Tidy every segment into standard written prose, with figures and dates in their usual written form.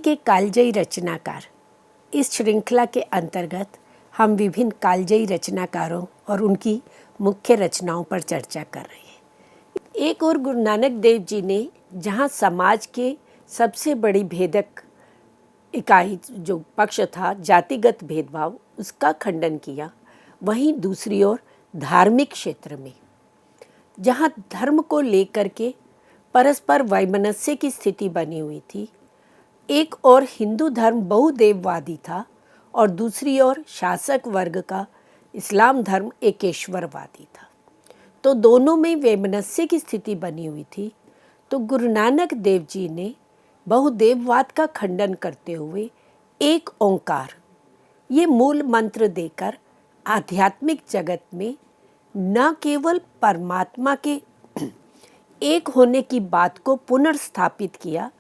के कालजयी रचनाकार। इस श्रृंखला के अंतर्गत हम विभिन्न कालजयी रचनाकारों और उनकी मुख्य रचनाओं पर चर्चा कर रहे हैं। एक और गुरु नानक देव जी ने जहाँ समाज के सबसे बड़ी भेदक इकाई जो पक्ष था जातिगत भेदभाव, उसका खंडन किया, वहीं दूसरी ओर धार्मिक क्षेत्र में जहाँ धर्म को लेकर के परस्पर वैमनस्य की स्थिति बनी हुई थी, एक और हिंदू धर्म बहुदेववादी था और दूसरी ओर शासक वर्ग का इस्लाम धर्म एकेश्वरवादी था। तो दोनों में वैमनस्य की स्थिति बनी हुई थी। तो गुरु नानक देव जी ने बहुदेववाद का खंडन करते हुए एक ओंकार ये मूल मंत्र देकर आध्यात्मिक जगत में न केवल परमात्मा के एक होने की बात को पुनर्स्थापित किया,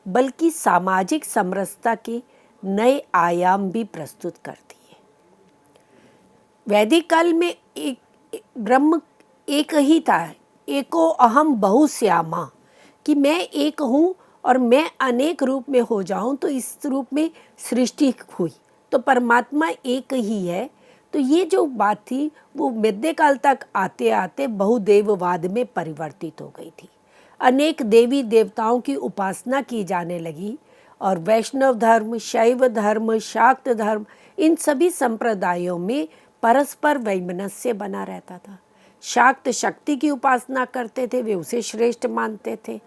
बल्कि सामाजिक समरसता के नए आयाम भी प्रस्तुत कर दिए। वैदिक काल में एक ब्रह्म एक ही था, एको अहम बहुश्यामा, कि मैं एक हूँ और मैं अनेक रूप में हो जाऊँ, तो इस रूप में सृष्टि हुई, तो परमात्मा एक ही है। तो ये जो बात थी वो मध्यकाल तक आते आते बहुदेववाद में परिवर्तित हो गई थी। अनेक देवी देवताओं की उपासना की जाने लगी और वैष्णव धर्म, शैव धर्म, शाक्त धर्म, इन सभी संप्रदायों में परस्पर वैमनस्य बना रहता था। शाक्त शक्ति की उपासना करते थे, वे उसे श्रेष्ठ मानते थे।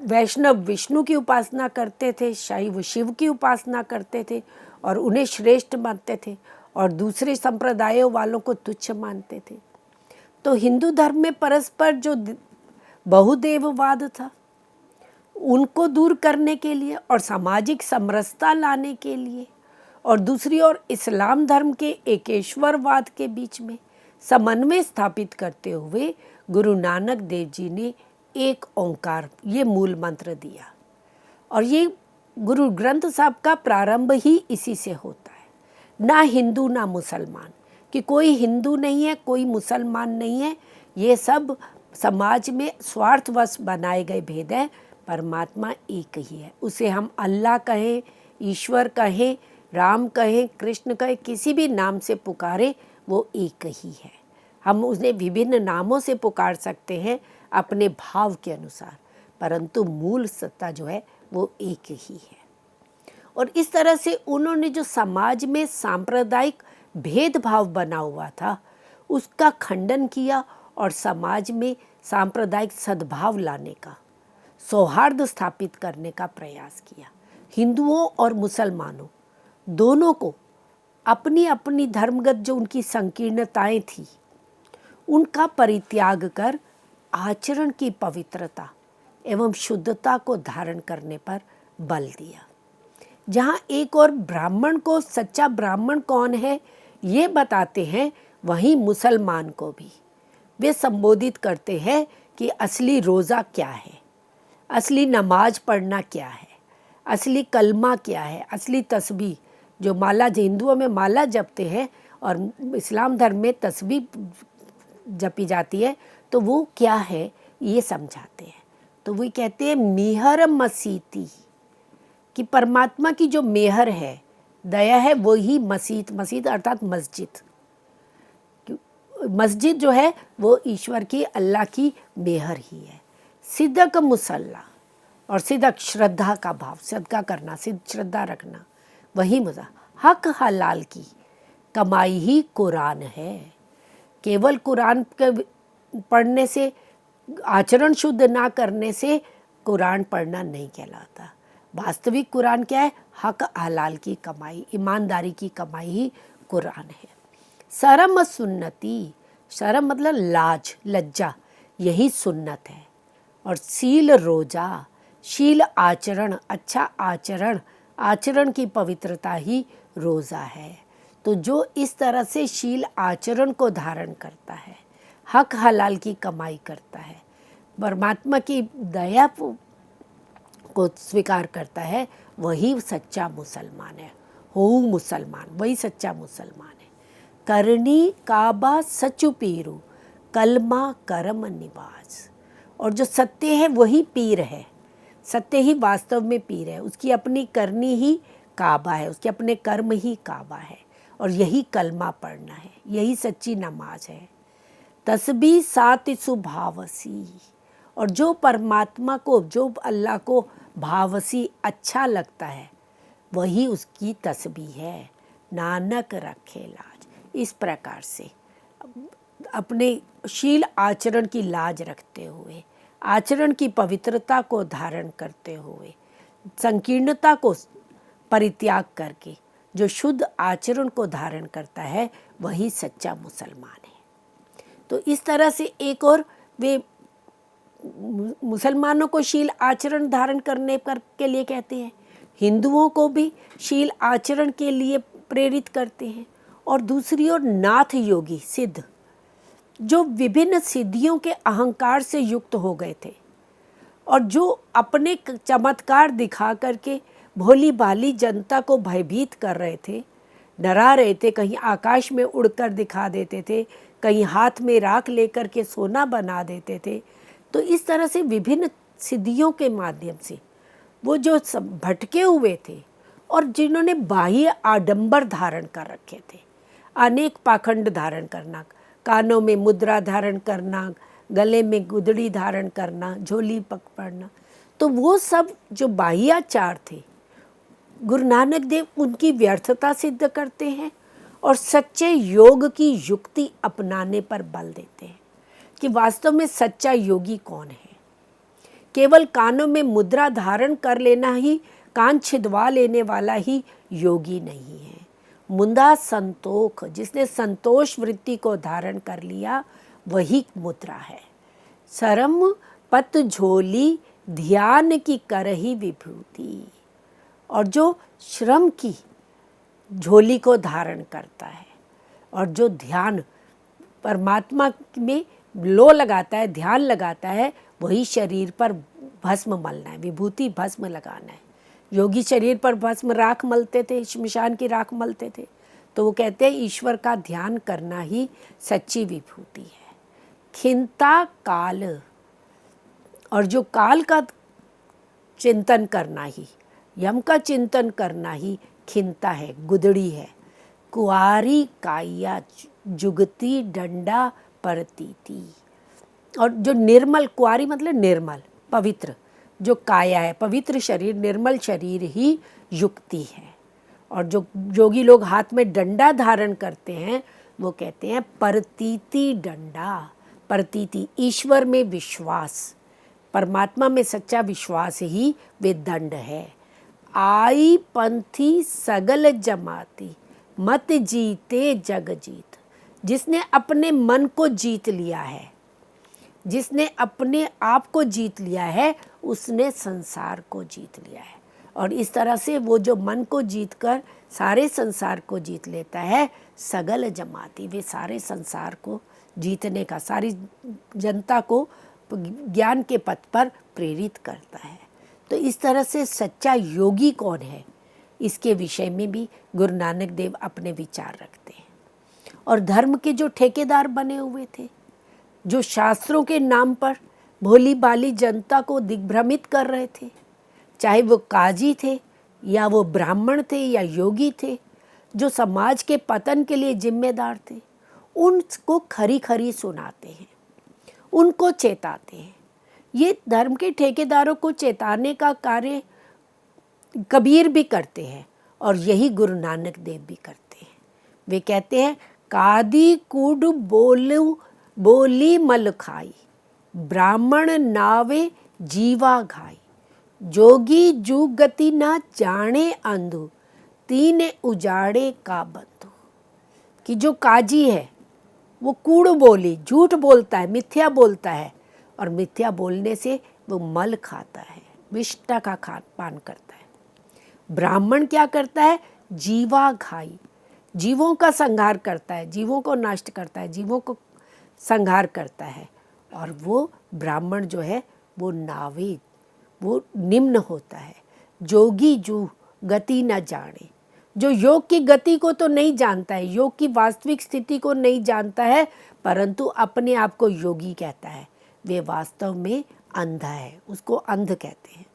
वैष्णव विष्णु की उपासना करते थे, शैव शिव की उपासना करते थे और उन्हें श्रेष्ठ मानते थे, और दूसरे संप्रदायों वालों को तुच्छ मानते थे। तो हिंदू धर्म में परस्पर जो बहुदेववाद था, उनको दूर करने के लिए और सामाजिक समरसता लाने के लिए, और दूसरी ओर इस्लाम धर्म के एकेश्वरवाद के बीच में समन्वय स्थापित करते हुए गुरु नानक देव जी ने एक ओंकार ये मूल मंत्र दिया। और ये गुरु ग्रंथ साहब का प्रारंभ ही इसी से होता है। ना हिंदू ना मुसलमान, कि कोई हिंदू नहीं है, कोई मुसलमान नहीं है, ये सब समाज में स्वार्थवश बनाए गए भेद है। परमात्मा एक ही है, उसे हम अल्लाह कहें, ईश्वर कहें, राम कहें, कृष्ण कहें, किसी भी नाम से पुकारें, वो एक ही है। हम उन्हें विभिन्न नामों से पुकार सकते हैं अपने भाव के अनुसार, परंतु मूल सत्ता जो है वो एक ही है। और इस तरह से उन्होंने जो समाज में सांप्रदायिक भेदभाव बना हुआ था उसका खंडन किया और समाज में सांप्रदायिक सद्भाव लाने का, सौहार्द स्थापित करने का प्रयास किया। हिंदुओं और मुसलमानों दोनों को अपनी अपनी धर्मगत जो उनकी संकीर्णताएं थी उनका परित्याग कर आचरण की पवित्रता एवं शुद्धता को धारण करने पर बल दिया। जहाँ एक और ब्राह्मण को सच्चा ब्राह्मण कौन है ये बताते हैं, वहीं मुसलमान को भी वे संबोधित करते हैं कि असली रोज़ा क्या है, असली नमाज पढ़ना क्या है, असली कलमा क्या है, असली तस्बीह जो माला हिंदुओं में माला जपते हैं और इस्लाम धर्म में तस्बीह जपी जाती है, तो वो क्या है ये समझाते हैं। तो वो कहते हैं मिहर मसीती, कि परमात्मा की जो मेहर है, दया है, वो ही मसीत, मसीत अर्थात मस्जिद, मस्जिद जो है वो ईश्वर की, अल्लाह की मेहर ही है। सिदक मुसल्ला, और सिदक श्रद्धा का भाव, सदका करना, श्रद्धा रखना, वही मज़ा। हक हलाल की कमाई ही कुरान है। केवल कुरान के पढ़ने से, आचरण शुद्ध ना करने से कुरान पढ़ना नहीं कहलाता। वास्तविक कुरान क्या है? हक हलाल की कमाई, ईमानदारी की कमाई ही कुरान है। शर्म सुन्नति, शर्म मतलब लाज, लज्जा, यही सुन्नत है। और सील रोजा, शील आचरण, अच्छा आचरण, आचरण की पवित्रता ही रोज़ा है। तो जो इस तरह से शील आचरण को धारण करता है, हक हलाल की कमाई करता है, परमात्मा की दया को स्वीकार करता है, वही सच्चा मुसलमान है। हो मुसलमान, वही सच्चा मुसलमान है। करनी काबा सचु पीरू, कलमा करम निवाज, और जो सत्य है वही पीर है। सत्य ही वास्तव में पीर है, उसकी अपनी करनी ही काबा है, उसके अपने कर्म ही काबा है, और यही कलमा पढ़ना है, यही सच्ची नमाज है। तस्बीह सात सुभावसी, और जो परमात्मा को, जो अल्लाह को भावसी अच्छा लगता है, वही उसकी तस्बीह है। नानक रखे लाज, इस प्रकार से अपने शील आचरण की लाज रखते हुए, आचरण की पवित्रता को धारण करते हुए, संकीर्णता को परित्याग करके जो शुद्ध आचरण को धारण करता है, वही सच्चा मुसलमान है। तो इस तरह से एक और वे मुसलमानों को शील आचरण धारण करने के लिए कहते हैं, हिंदुओं को भी शील आचरण के लिए प्रेरित करते हैं। और दूसरी ओर नाथ योगी सिद्ध, जो विभिन्न सिद्धियों के अहंकार से युक्त हो गए थे और जो अपने चमत्कार दिखा करके भोली भाली जनता को भयभीत कर रहे थे, डरा रहे थे। कहीं आकाश में उड़कर दिखा देते थे, कहीं हाथ में राख लेकर के सोना बना देते थे। तो इस तरह से विभिन्न सिद्धियों के माध्यम से वो जो सब भटके हुए थे और जिन्होंने बाह्य आडंबर धारण कर रखे थे, अनेक पाखंड धारण करना, कानों में मुद्रा धारण करना, गले में गुदड़ी धारण करना, झोली पकड़ना, तो वो सब जो बाह्याचार थे, गुरु नानक देव उनकी व्यर्थता सिद्ध करते हैं और सच्चे योग की युक्ति अपनाने पर बल देते हैं कि वास्तव में सच्चा योगी कौन है। केवल कानों में मुद्रा धारण कर लेना ही, कान छिदवा लेने वाला ही योगी नहीं है। मुंदा संतोष, जिसने संतोष वृत्ति को धारण कर लिया, वही मुद्रा है। सरम पत झोली ध्यान की करही विभूति, और जो श्रम की झोली को धारण करता है और जो ध्यान परमात्मा में लो लगाता है, ध्यान लगाता है, वही शरीर पर भस्म मलना है, विभूति भस्म लगाना है। योगी शरीर पर भस्म राख मलते थे, श्मशान की राख मलते थे। तो वो कहते हैं ईश्वर का ध्यान करना ही सच्ची विभूति है। खिंता काल, और जो काल का चिंतन करना ही, यम का चिंतन करना ही खिंता है, गुदड़ी है। कुआरी काया जुगती डंडा परतीति, और जो निर्मल, कुआरी मतलब निर्मल, पवित्र, जो काया है, पवित्र शरीर, निर्मल शरीर ही युक्ति है। और जो योगी लोग हाथ में डंडा धारण करते हैं, वो कहते हैं परतीति डंडा। परतीति ईश्वर में विश्वास, परमात्मा में सच्चा विश्वास ही वे दंड है। आई पंथी सगल जमाती मत जीते जग जीत, जिसने अपने मन को जीत लिया है, जिसने अपने आप को जीत लिया है, उसने संसार को जीत लिया है। और इस तरह से वो जो मन को जीतकर सारे संसार को जीत लेता है, सगल जमाती, वे सारे संसार को जीतने का, सारी जनता को ज्ञान के पथ पर प्रेरित करता है। तो इस तरह से सच्चा योगी कौन है, इसके विषय में भी गुरु नानक देव अपने विचार रखते हैं। और धर्म के जो ठेकेदार बने हुए थे, जो शास्त्रों के नाम पर भोली भाली जनता को दिग्भ्रमित कर रहे थे, चाहे वो काजी थे या वो ब्राह्मण थे या योगी थे, जो समाज के पतन के लिए जिम्मेदार थे, उनको खरी खरी सुनाते हैं, उनको चेताते हैं। ये धर्म के ठेकेदारों को चेताने का कार्य कबीर भी करते हैं और यही गुरु नानक देव भी करते हैं। वे कहते हैं कादी कूड बोली मल खाई, ब्राह्मण नावे जीवा घाई, जोगी जू गति ना जाने अंधु, तीन उजाड़े का बंधु। कि जो काजी है वो कूड़ बोली, झूठ बोलता है, मिथ्या बोलता है, और मिथ्या बोलने से वो मल खाता है, विष्टा का खान पान करता है। ब्राह्मण क्या करता है? जीवा घाई, जीवों का संहार करता है, जीवों को नष्ट करता है, जीवों को संहार करता है। और वो ब्राह्मण जो है वो नावे, वो निम्न होता है। जोगी जू गति न जाने, जो योग की गति को तो नहीं जानता है, योग की वास्तविक स्थिति को नहीं जानता है, परंतु अपने आप को योगी कहता है, वे वास्तव में अंधा है, उसको अंध कहते हैं।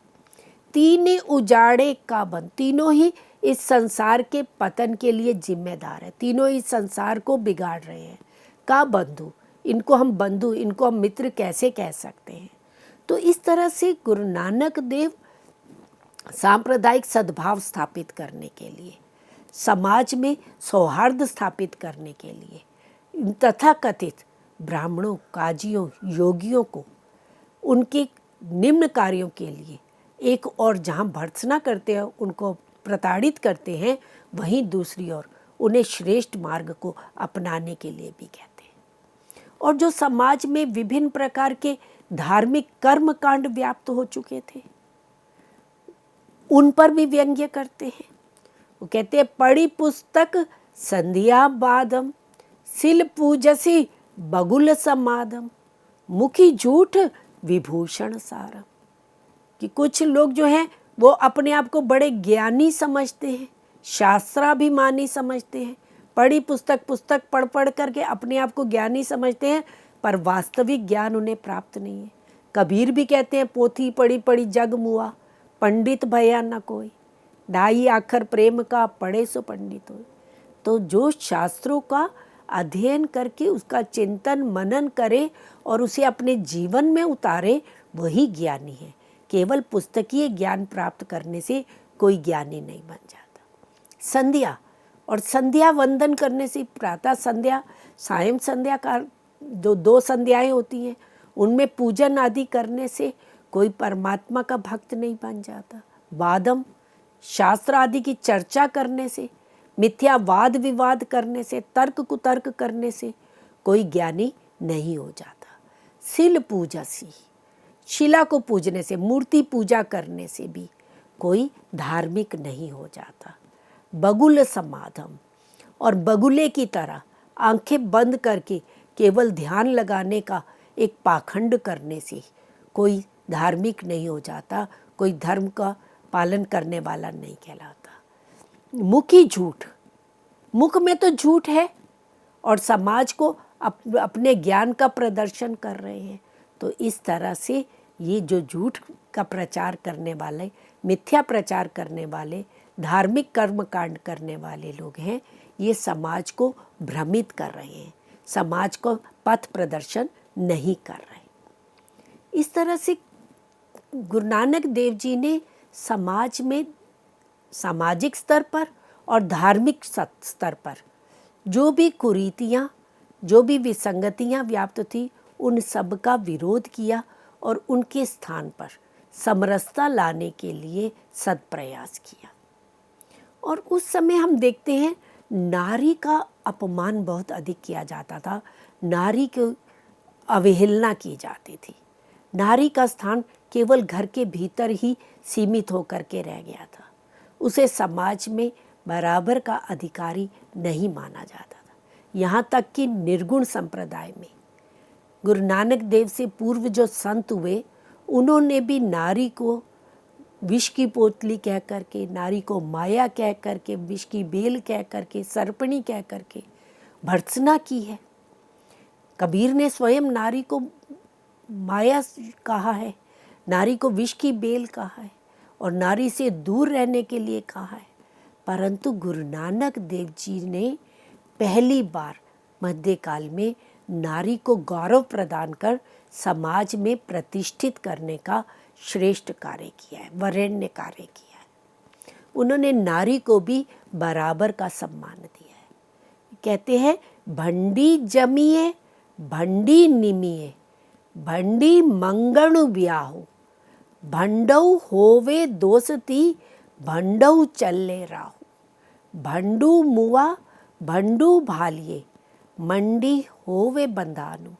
तीन उजाड़े का बंद, तीनों ही इस संसार के पतन के लिए जिम्मेदार है, तीनों इस संसार को बिगाड़ रहे हैं। का बंधु, इनको हम बंधु, इनको हम मित्र कैसे कह सकते हैं। तो इस तरह से गुरु नानक देव सांप्रदायिक सद्भाव स्थापित करने के लिए, समाज में सौहार्द स्थापित करने के लिए, तथाकथित ब्राह्मणों, काजियों, योगियों को उनके निम्न कार्यों के लिए एक और जहाँ भर्त्सना करते हैं, उनको प्रताड़ित करते हैं, वहीं दूसरी ओर उन्हें श्रेष्ठ मार्ग को अपनाने के लिए भी कहते हैं। और जो समाज में विभिन्न प्रकार के धार्मिक कर्म कांड व्याप्त हो चुके थे, उन पर भी व्यंग्य करते हैं। वो कहते हैं, पढ़ी पुस्तक संध्या बादम, सिल पूजसी बगुल समादम, मुखी झूठ विभूषण सारम। कि कुछ लोग जो हैं वो अपने आप को बड़े ज्ञानी समझते हैं, शास्त्राभिमानी समझते हैं, पढ़ी पुस्तक पढ़ करके अपने आप को ज्ञानी समझते हैं, पर वास्तविक ज्ञान उन्हें प्राप्त नहीं है। कबीर भी कहते हैं, पोथी पढ़ी पढ़ी जग मुआ, पंडित भया न कोई, ढाई आखर प्रेम का पढ़े सो पंडित हो। तो जो शास्त्रों का अध्ययन करके उसका चिंतन मनन करे और उसे अपने जीवन में उतारे, वही ज्ञानी है। केवल पुस्तकीय ज्ञान प्राप्त करने से कोई ज्ञानी नहीं बन जाता। संध्या और संध्या वंदन करने से, प्रातः संध्या, सायं संध्या का जो 2 संध्याएं होती हैं, उनमें पूजन आदि करने से कोई परमात्मा का भक्त नहीं बन जाता। वादम, शास्त्र आदि की चर्चा करने से, मिथ्या वाद विवाद करने से, तर्क कुतर्क करने से कोई ज्ञानी नहीं हो जाता। सिल पूजसी, शिला को पूजने से, मूर्ति पूजा करने से भी कोई धार्मिक नहीं हो जाता। बगुल समाधम, और बगुले की तरह आंखें बंद करके केवल ध्यान लगाने का एक पाखंड करने से कोई धार्मिक नहीं हो जाता, कोई धर्म का पालन करने वाला नहीं कहलाता। मुखी झूठ, मुख में तो झूठ है और समाज को अपने ज्ञान का प्रदर्शन कर रहे हैं। तो इस तरह से ये जो झूठ का प्रचार करने वाले, मिथ्या प्रचार करने वाले, धार्मिक कर्म कांड करने वाले लोग हैं, ये समाज को भ्रमित कर रहे हैं, समाज को पथ प्रदर्शन नहीं कर रहे। इस तरह से गुरु नानक देव जी ने समाज में सामाजिक स्तर पर और धार्मिक स्तर पर जो भी कुरीतियाँ, जो भी विसंगतियाँ व्याप्त थी, उन सब का विरोध किया और उनके स्थान पर समरसता लाने के लिए सत्प्रयास किया। और उस समय हम देखते हैं नारी का अपमान बहुत अधिक किया जाता था, नारी की अवहेलना की जाती थी, नारी का स्थान केवल घर के भीतर ही सीमित होकर के रह गया था, उसे समाज में बराबर का अधिकारी नहीं माना जाता था। यहाँ तक कि निर्गुण संप्रदाय में गुरु नानक देव से पूर्व जो संत हुए, उन्होंने भी नारी को विष की पोतली कह करके, नारी को माया कह करके, विष की बेल कह करके, सर्पणी कह करके भर्त्सना की है। कबीर ने स्वयं नारी को माया कहा है, नारी को विष की बेल कहा है और नारी से दूर रहने के लिए कहा है। परंतु गुरु नानक देव जी ने पहली बार मध्यकाल में नारी को गौरव प्रदान कर समाज में प्रतिष्ठित करने का श्रेष्ठ कार्य किया है, वरेण्य कार्य किया है। उन्होंने नारी को भी बराबर का सम्मान दिया है। कहते हैं, भंडी जमिए भंडी निमिए, भंडी मंगणु ब्याहु, भंडऊ होवे दोस्ती, भंडऊ चले राहु, भंडू मुआ भंडू भालिए, मंडी होवे बंधानु,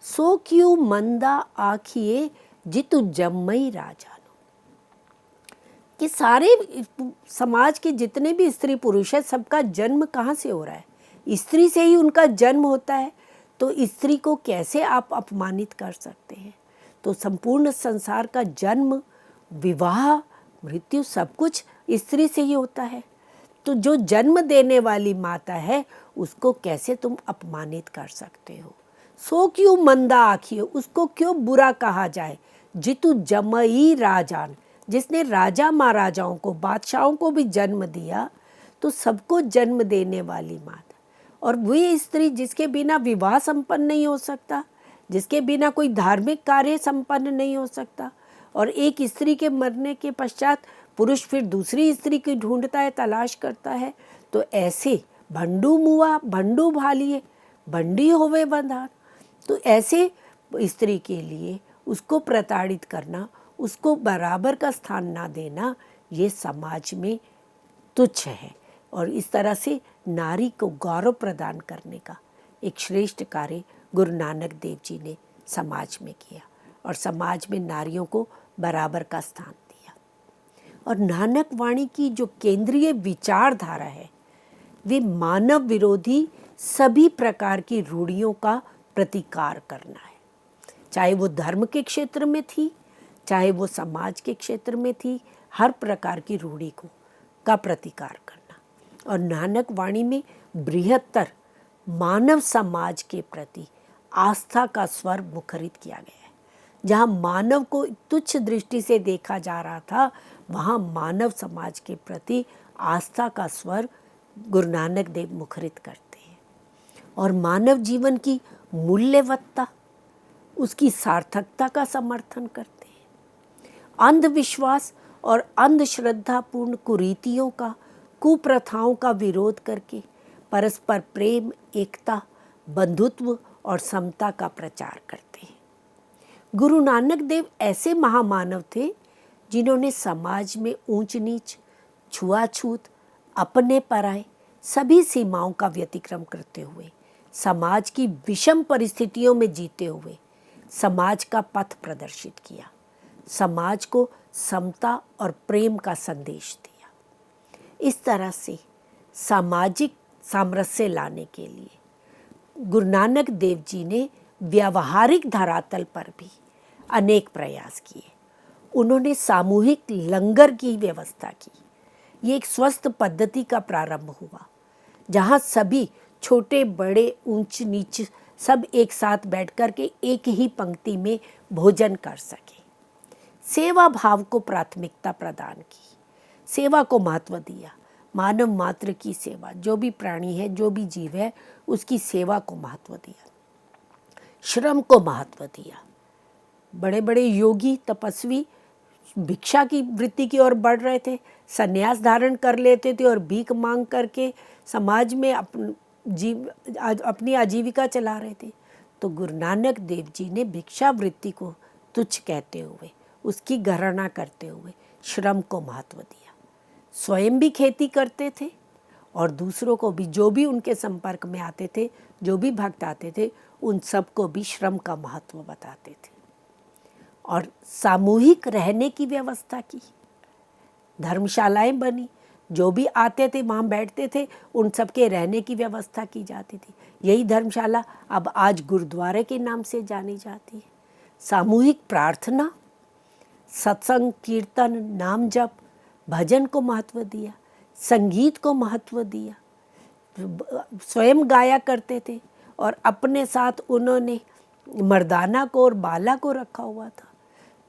सो क्यों मंदा आखिए, जितु जम्मई राजानु। कि सारे समाज के जितने भी स्त्री पुरुष है, सबका जन्म कहाँ से हो रहा है? स्त्री से ही उनका जन्म होता है। तो स्त्री को कैसे आप अपमानित कर सकते हैं? तो संपूर्ण संसार का जन्म, विवाह, मृत्यु सब कुछ स्त्री से ही होता है। तो जो जन्म देने वाली माता है, उसको कैसे तुम अपमानित कर सकते हो? सो क्यों मंदा आखिए, उसको क्यों बुरा कहा जाए? जितु जमई राजान, जिसने राजा महाराजाओं को, बादशाहों को भी जन्म दिया, तो सबको जन्म देने वाली माता। और वही स्त्री जिसके बिना विवाह संपन्न नहीं हो सकता, जिसके बिना कोई धार्मिक कार्य संपन्न नहीं हो सकता, और एक स्त्री के मरने के पश्चात पुरुष फिर दूसरी स्त्री की ढूंढता है, तलाश करता है। तो ऐसे भंडू मुआ भंडू भालिए, भंडी होवे बंधार। तो ऐसे स्त्री के लिए उसको प्रताड़ित करना, उसको बराबर का स्थान ना देना, ये समाज में तुच्छ है। और इस तरह से नारी को गौरव प्रदान करने का एक श्रेष्ठ कार्य गुरु नानक देव जी ने समाज में किया और समाज में नारियों को बराबर का स्थान दिया। और नानक वाणी की जो केंद्रीय विचारधारा है, वे मानव विरोधी सभी प्रकार की रूढ़ियों का प्रतिकार करना है। चाहे वो धर्म के क्षेत्र में थी, चाहे वो समाज के क्षेत्र में थी, हर प्रकार की रूढ़ी को का प्रतिकार करना। और नानक वाणी में बृहत्तर मानव समाज के प्रति आस्था का स्वर मुखरित किया गया है। जहाँ मानव को तुच्छ दृष्टि से देखा जा रहा था, वहाँ मानव समाज के प्रति आस्था का स्वर गुरु नानक देव मुखरित करते हैं। और मानव जीवन की मूल्यवत्ता, उसकी सार्थकता का समर्थन करते हैं। अंधविश्वास और अंधश्रद्धापूर्ण कुरीतियों का, कुप्रथाओं का विरोध करके परस्पर प्रेम, एकता, बंधुत्व और समता का प्रचार करते हैं। गुरु नानक देव ऐसे महामानव थे जिन्होंने समाज में ऊंच नीच, छुआछूत, अपने पराए सभी सीमाओं का व्यतिक्रम करते हुए, समाज की विषम परिस्थितियों में जीते हुए समाज का पथ प्रदर्शित किया, समाज को समता और प्रेम का संदेश दिया। इस तरह से सामाजिक सामरस्य लाने के लिए गुरु नानक देव जी ने व्यावहारिक धरातल पर भी अनेक प्रयास किए। उन्होंने सामूहिक लंगर की व्यवस्था की। ये एक स्वस्थ पद्धति का प्रारंभ हुआ, जहाँ सभी छोटे बड़े ऊंच नीच सब एक साथ बैठ कर के एक ही पंक्ति में भोजन कर सके। सेवा भाव को प्राथमिकता प्रदान की, सेवा को महत्व दिया। मानव मात्र की सेवा, जो भी प्राणी है, जो भी जीव है, उसकी सेवा को महत्व दिया, श्रम को महत्व दिया। बड़े बड़े योगी तपस्वी भिक्षा की वृत्ति की ओर बढ़ रहे थे, संन्यास धारण कर लेते थे और भीख मांग करके समाज में अपनी आजीविका चला रहे थे। तो गुरु नानक देव जी ने भिक्षा वृत्ति को तुच्छ कहते हुए, उसकी गणना करते हुए श्रम को महत्व दिया। स्वयं भी खेती करते थे और दूसरों को भी, जो भी उनके संपर्क में आते थे, जो भी भक्त आते थे, उन सबको भी श्रम का महत्व बताते थे। और सामूहिक रहने की व्यवस्था की, धर्मशालाएं बनी, जो भी आते थे वहाँ बैठते थे, उन सबके रहने की व्यवस्था की जाती थी। यही धर्मशाला अब आज गुरुद्वारे के नाम से जानी जाती है। सामूहिक प्रार्थना, सत्संग, कीर्तन, नाम जप, भजन को महत्व दिया, संगीत को महत्व दिया। स्वयं गाया करते थे और अपने साथ उन्होंने मर्दाना को और बाला को रखा हुआ था।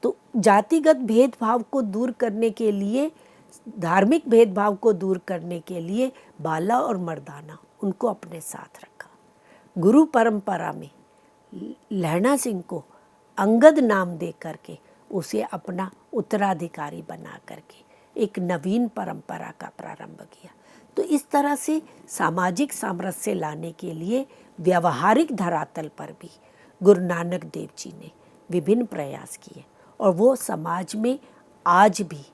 तो जातिगत भेदभाव को दूर करने के लिए, धार्मिक भेदभाव को दूर करने के लिए बाला और मर्दाना उनको अपने साथ रखा। गुरु परंपरा में लहणा सिंह को अंगद नाम दे करके उसे अपना उत्तराधिकारी बना करके एक नवीन परंपरा का प्रारंभ किया। तो इस तरह से सामाजिक सामरस्य लाने के लिए व्यावहारिक धरातल पर भी गुरु नानक देव जी ने विभिन्न प्रयास किए और वो समाज में आज भी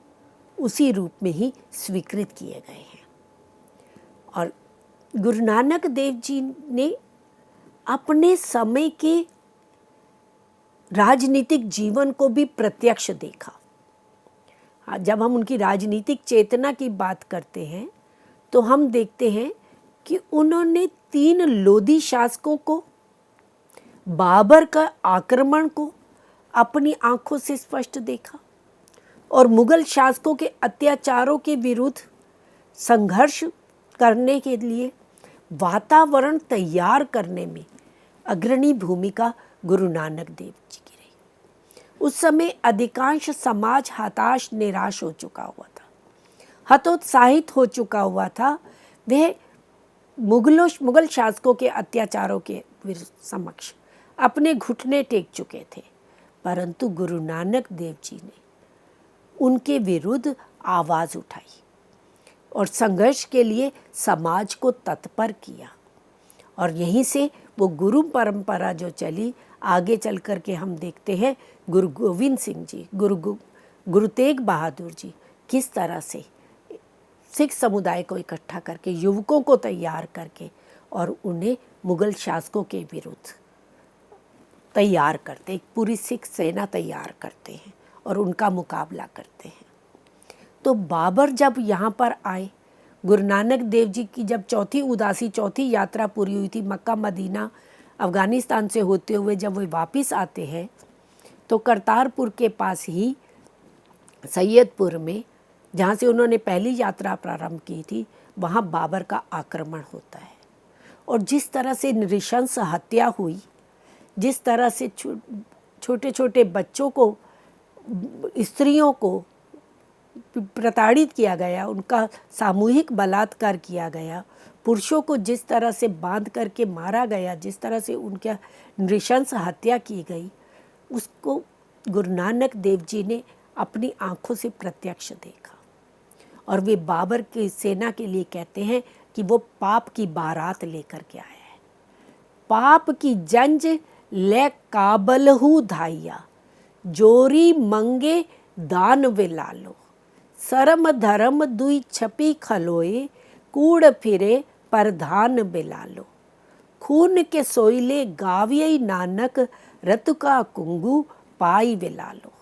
उसी रूप में ही स्वीकृत किए गए हैं। और गुरु नानक देव जी ने अपने समय के राजनीतिक जीवन को भी प्रत्यक्ष देखा। जब हम उनकी राजनीतिक चेतना की बात करते हैं तो हम देखते हैं कि उन्होंने 3 लोधी शासकों को, बाबर का आक्रमण को अपनी आंखों से स्पष्ट देखा और मुगल शासकों के अत्याचारों के विरुद्ध संघर्ष करने के लिए वातावरण तैयार करने में अग्रणी भूमिका गुरु नानक देव जी की रही। उस समय अधिकांश समाज हताश निराश हो चुका हुआ था, हतोत्साहित हो चुका हुआ था। वह मुगल शासकों के अत्याचारों के समक्ष अपने घुटने टेक चुके थे, परंतु गुरु नानक देव जी ने उनके विरुद्ध आवाज़ उठाई और संघर्ष के लिए समाज को तत्पर किया। और यहीं से वो गुरु परंपरा जो चली, आगे चल कर के हम देखते हैं गुरु गोविंद सिंह जी, गुरु तेग बहादुर जी किस तरह से सिख समुदाय को इकट्ठा करके, युवकों को तैयार करके और उन्हें मुगल शासकों के विरुद्ध तैयार करते, एक पूरी सिख सेना तैयार करते हैं और उनका मुकाबला करते हैं। तो बाबर जब यहाँ पर आए, गुरु नानक देव जी की जब चौथी यात्रा पूरी हुई थी, मक्का मदीना अफ़गानिस्तान से होते हुए जब वे वापस आते हैं तो करतारपुर के पास ही सैयदपुर में, जहाँ से उन्होंने पहली यात्रा प्रारंभ की थी, वहाँ बाबर का आक्रमण होता है। और जिस तरह से नृशंस हत्या हुई, जिस तरह से छोटे छोटे बच्चों को, स्त्रियों को प्रताड़ित किया गया, उनका सामूहिक बलात्कार किया गया, पुरुषों को जिस तरह से बांध करके मारा गया, जिस तरह से उनका नृशंस हत्या की गई, उसको गुरु नानक देव जी ने अपनी आंखों से प्रत्यक्ष देखा। और वे बाबर की सेना के लिए कहते हैं कि वो पाप की बारात लेकर के आया है। पाप की जंज ले काबलहू धाइया, जोरी मंगे दान वे लालो, सरम धर्म दुई छपी खलोए, कूड़ फिरे परधान बेलालो, खून के सोइले गावियई नानक, रतुका कुंगू पाई वे लालो।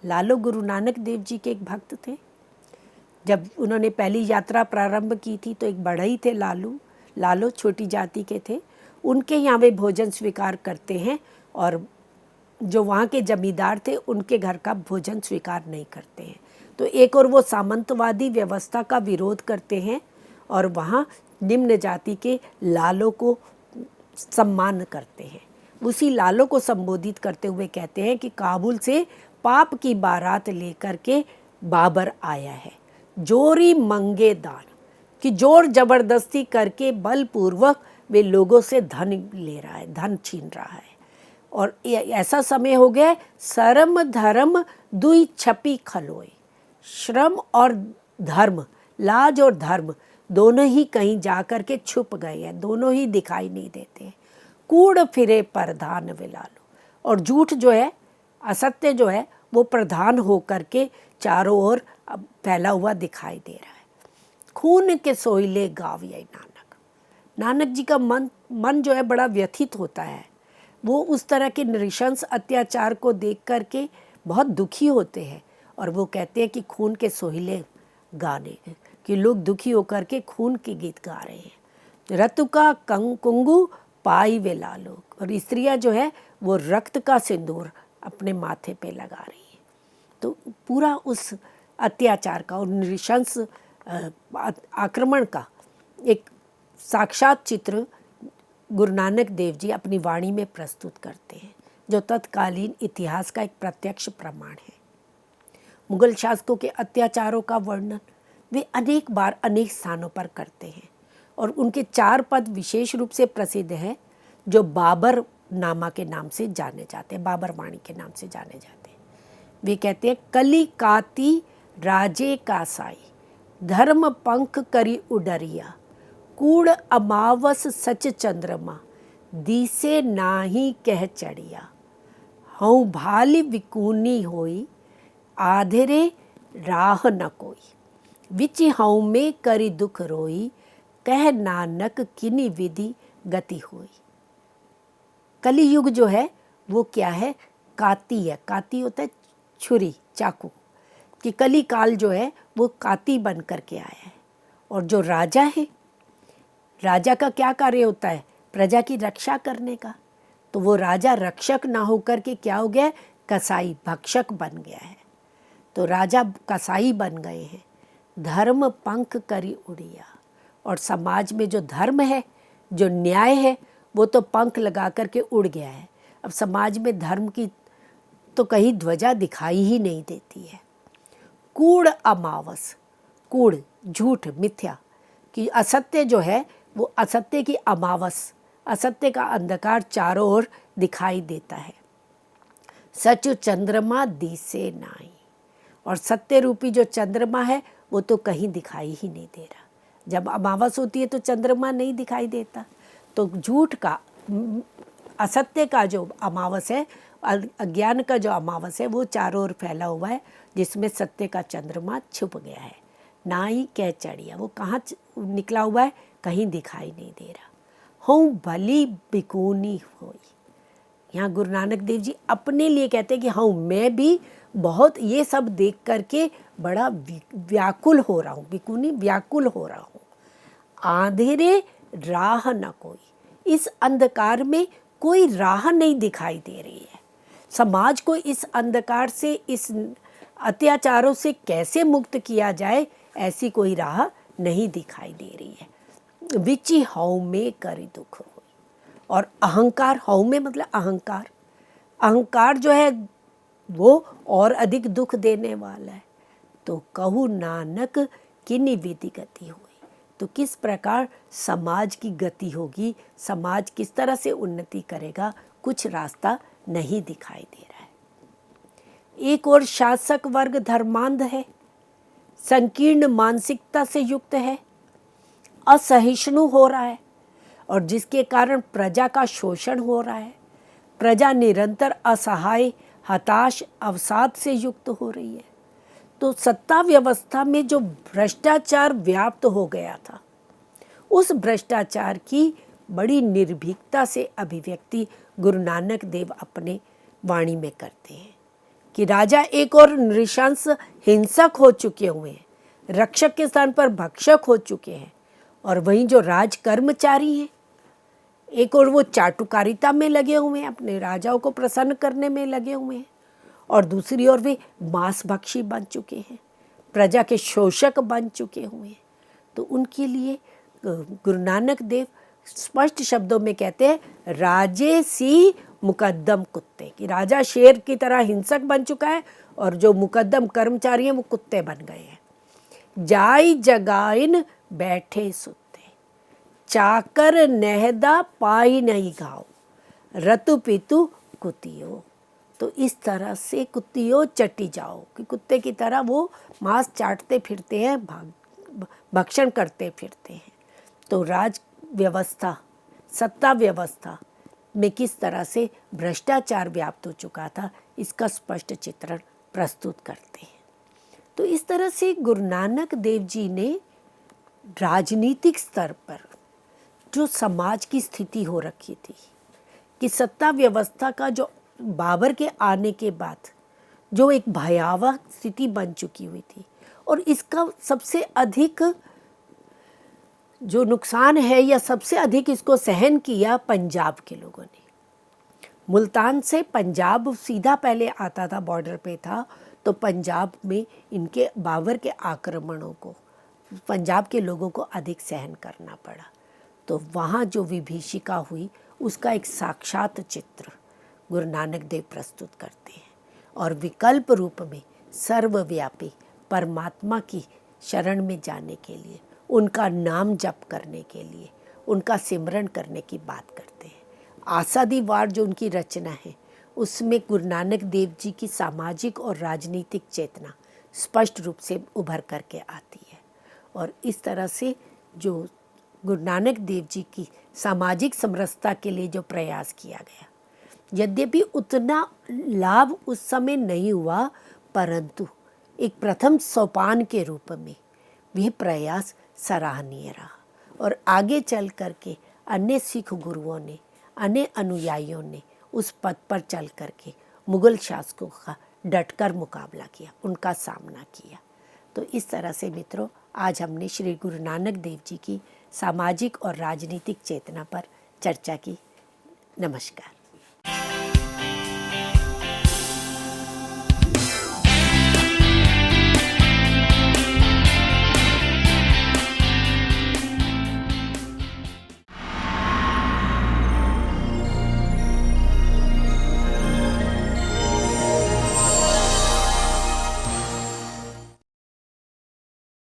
लालो गुरु नानक देव जी के एक भक्त थे। जब उन्होंने पहली यात्रा प्रारंभ की थी तो एक बढ़ई थे लालो छोटी जाति के थे। उनके यहाँ वे भोजन स्वीकार करते हैं और जो वहाँ के जमींदार थे उनके घर का भोजन स्वीकार नहीं करते हैं। तो एक और वो सामंतवादी व्यवस्था का विरोध करते हैं और वहाँ निम्न जाति के लालों को सम्मान करते हैं। उसी लालों को संबोधित करते हुए कहते हैं कि काबुल से पाप की बारात लेकर के बाबर आया है, जोरी मंगे दान, कि जोर जबरदस्ती करके बलपूर्वक वे लोगों से धन ले रहा है, धन छीन रहा है। और ऐसा समय हो गया, शर्म धर्म दुई छपी खलोए, श्रम और धर्म, लाज और धर्म दोनों ही कहीं जाकर के छुप गए हैं, दोनों ही दिखाई नहीं देते हैं। कूड़ फिरे प्रधान विलालो, और झूठ जो है, असत्य जो है, वो प्रधान हो करके चारों ओर फैला हुआ दिखाई दे रहा है। खून के सोइले गाविये नानक, नानक जी का मन जो है बड़ा व्यथित होता है। वो उस तरह के नृशंस अत्याचार को देख करके बहुत दुखी होते हैं और वो कहते हैं कि खून के सोहिले गाने, कि लोग दुखी होकर के खून के गीत गा रहे हैं। रतुका कुंगू पाई वे लालो, और स्त्रियां जो है वो रक्त का सिंदूर अपने माथे पे लगा रही है। तो पूरा उस अत्याचार का और नृशंस आक्रमण का एक साक्षात चित्र गुरु नानक देव जी अपनी वाणी में प्रस्तुत करते हैं, जो तत्कालीन इतिहास का एक प्रत्यक्ष प्रमाण है। मुगल शासकों के अत्याचारों का वर्णन वे अनेक बार अनेक स्थानों पर करते हैं और उनके 4 पद विशेष रूप से प्रसिद्ध हैं, जो बाबर नामा के नाम से जाने जाते हैं, बाबर वाणी के नाम से जाने जाते हैं। वे कहते हैं, कली काती राजे का साई, धर्म पंख करी उडरिया, कूड़ अमावस सच चंद्रमा, दिसे नाही कह चढ़िया, हऊँ भाली विकूनी होई, आधेरे राह न कोई, विच हऊँ में करी दुख रोई, कह नानक किनी विधि गति होई। कली युग जो है वो क्या है, काती है। काती होता है छुरी, चाकू, कि कली काल जो है वो काती बन करके आया है। और जो राजा है, राजा का क्या कार्य होता है, प्रजा की रक्षा करने का। तो वो राजा रक्षक ना होकर के क्या हो गया, कसाई, भक्षक बन गया है। तो राजा कसाई बन गए हैं। धर्म पंख करी उड़िया, और समाज में जो धर्म है, जो न्याय है, वो तो पंख लगा करके उड़ गया है। अब समाज में धर्म की तो कहीं ध्वजा दिखाई ही नहीं देती है। कूड़ अमावस, कूड़ झूठ, मिथ्या, कि असत्य जो है वो असत्य की अमावस, असत्य का अंधकार चारों ओर दिखाई देता है। सच चंद्रमा दिसे नाई, और सत्य रूपी जो चंद्रमा है वो तो कहीं दिखाई ही नहीं दे रहा। जब अमावस होती है तो चंद्रमा नहीं दिखाई देता। तो झूठ का, असत्य का जो अमावस है, अज्ञान का जो अमावस है वो चारों ओर फैला हुआ है, जिसमें सत्य का चंद्रमा छुप गया है। ना ही कह चढ़िया, वो कहाँ निकला हुआ है, कहीं दिखाई नहीं दे रहा। हूँ भली बिकूनी होई, यहाँ गुरु नानक देव जी अपने लिए कहते हैं कि हाँ, मैं भी बहुत ये सब देख करके बड़ा व्याकुल हो रहा हूँ, बिकूनी व्याकुल हो रहा हूँ। आंधेरे राह न कोई, इस अंधकार में कोई राह नहीं दिखाई दे रही है। समाज को इस अंधकार से, इस अत्याचारों से कैसे मुक्त किया जाए, ऐसी कोई राह नहीं दिखाई दे रही है। विची हऊ में करी दुख हो, और अहंकार, हऊ में मतलब अहंकार, अहंकार जो है वो और अधिक दुख देने वाला है। तो कहू नानक किन्नी विधि गति हुई, तो किस प्रकार समाज की गति होगी, समाज किस तरह से उन्नति करेगा, कुछ रास्ता नहीं दिखाई दे रहा है। एक और शासक वर्ग धर्मांध है, संकीर्ण मानसिकता से युक्त है, असहिष्णु हो रहा है, और जिसके कारण प्रजा का शोषण हो रहा है। प्रजा निरंतर असहाय, हताश, अवसाद से युक्त हो रही है। तो सत्ता व्यवस्था में जो भ्रष्टाचार व्याप्त हो गया था, उस भ्रष्टाचार की बड़ी निर्भीकता से अभिव्यक्ति गुरु नानक देव अपने वाणी में करते हैं कि राजा एक और नृशंस हिंसक हो चुके हुए हैं, रक्षक के स्थान पर भक्षक हो चुके हैं, और वहीं जो राज कर्मचारी हैं एक और वो चाटुकारिता में लगे हुए हैं, अपने राजाओं को प्रसन्न करने में लगे हुए हैं, और दूसरी ओर वे मांसभक्षी बन चुके हैं, प्रजा के शोषक बन चुके हुए हैं। तो उनके लिए गुरु नानक देव स्पष्ट शब्दों में कहते हैं, राजे सी मुकद्दम कुत्ते, कि राजा शेर की तरह हिंसक बन चुका है और जो मुकद्दम कर्मचारी हैं वो कुत्ते बन गए हैं। जाई जगाइन बैठे सुत्ते, चाकर नहदा पाई नहीं घाव, रतु पितु कुतियो। तो इस तरह से कुतियो चटी जाओ, कि कुत्ते की तरह वो मांस चाटते फिरते हैं, भक्षण करते फिरते हैं। तो राज व्यवस्था, सत्ता व्यवस्था में किस तरह से भ्रष्टाचार व्याप्त हो चुका था, इसका स्पष्ट चित्रण प्रस्तुत करते हैं। तो इस तरह से गुरु नानक देव जी ने राजनीतिक स्तर पर जो समाज की स्थिति हो रखी थी, कि सत्ता व्यवस्था का जो बाबर के आने के बाद जो एक भयावह स्थिति बन चुकी हुई थी, और इसका सबसे अधिक जो नुकसान है या सबसे अधिक इसको सहन किया पंजाब के लोगों ने। मुल्तान से पंजाब सीधा पहले आता था, बॉर्डर पे था, तो पंजाब में इनके बाबर के आक्रमणों को पंजाब के लोगों को अधिक सहन करना पड़ा। तो वहाँ जो विभीषिका हुई उसका एक साक्षात चित्र गुरु नानक देव प्रस्तुत करते हैं, और विकल्प रूप में सर्वव्यापी परमात्मा की शरण में जाने के लिए, उनका नाम जप करने के लिए, उनका सिमरन करने की बात करते हैं। आसादी वार जो उनकी रचना है, उसमें गुरु नानक देव जी की सामाजिक और राजनीतिक चेतना स्पष्ट रूप से उभर करके आती है। और इस तरह से जो गुरु नानक देव जी की सामाजिक समरसता के लिए जो प्रयास किया गया, यद्यपि उतना लाभ उस समय नहीं हुआ, परंतु एक प्रथम सोपान के रूप में वह प्रयास सराहनीय रहा। और आगे चल करके अन्य सिख गुरुओं ने, अन्य अनुयायियों ने उस पद पर चल करके मुगल शासकों का डटकर मुकाबला किया, उनका सामना किया। तो इस तरह से मित्रों, आज हमने श्री गुरु नानक देव जी की सामाजिक और राजनीतिक चेतना पर चर्चा की। नमस्कार।